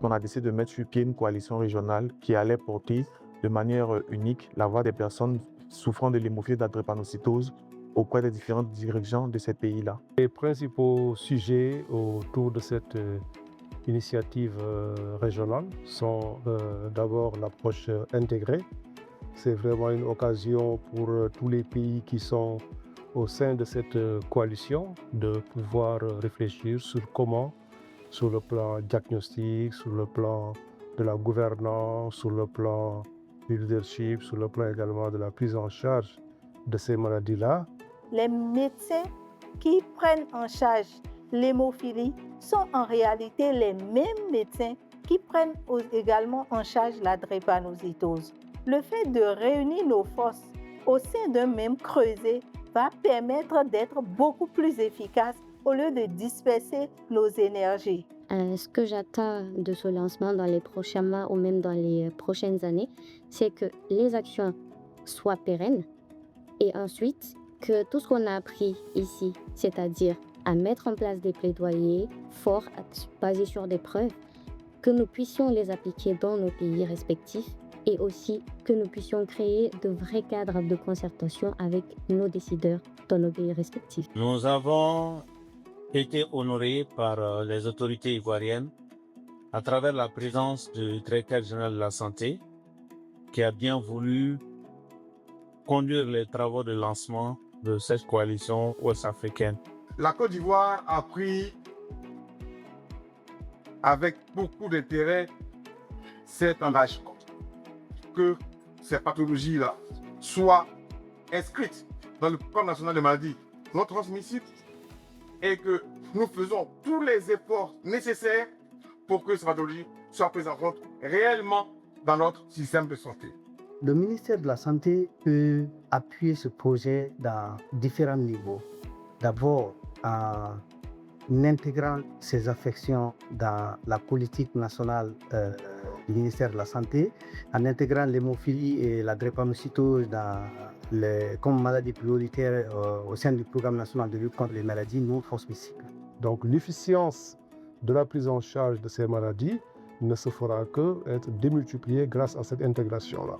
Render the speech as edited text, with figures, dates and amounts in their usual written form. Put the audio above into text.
qu'on a décidé de mettre sur pied une coalition régionale qui allait porter de manière unique la voix des personnes souffrant de l'hémophilie de la drépanocytose auprès des différents dirigeants de ces pays-là. Les principaux sujets autour de cette initiative régionale sont d'abord l'approche intégrée. C'est vraiment une occasion pour tous les pays qui sont au sein de cette coalition de pouvoir réfléchir sur comment, sur le plan diagnostic, sur le plan de la gouvernance, sur le plan du leadership, sur le plan également de la prise en charge de ces maladies-là. Les médecins qui prennent en charge l'hémophilie sont en réalité les mêmes médecins qui prennent également en charge la drépanocytose. Le fait de réunir nos forces au sein d'un même creuset va permettre d'être beaucoup plus efficace au lieu de disperser nos énergies. Ce que j'attends de ce lancement dans les prochains mois ou même dans les prochaines années, c'est que les actions soient pérennes et ensuite que tout ce qu'on a appris ici, c'est-à-dire à mettre en place des plaidoyers forts, basés sur des preuves, que nous puissions les appliquer dans nos pays respectifs et aussi que nous puissions créer de vrais cadres de concertation avec nos décideurs dans nos pays respectifs. Nous avons été honorés par les autorités ivoiriennes à travers la présence du directeur général de la santé qui a bien voulu conduire les travaux de lancement de cette coalition ouest-africaine. La Côte d'Ivoire a pris avec beaucoup d'intérêt cet engagement que ces pathologies-là soient inscrites dans le programme national de maladies non transmissibles et que nous faisons tous les efforts nécessaires pour que ces pathologies soient prises en compte réellement dans notre système de santé. Le ministère de la Santé peut appuyer ce projet dans différents niveaux. D'abord, en intégrant ces affections dans la politique nationale du ministère de la Santé, en intégrant l'hémophilie et la drépanocytose comme maladies prioritaires au sein du programme national de lutte contre les maladies non transmissibles. Donc l'efficience de la prise en charge de ces maladies ne se fera qu'être démultipliée grâce à cette intégration-là.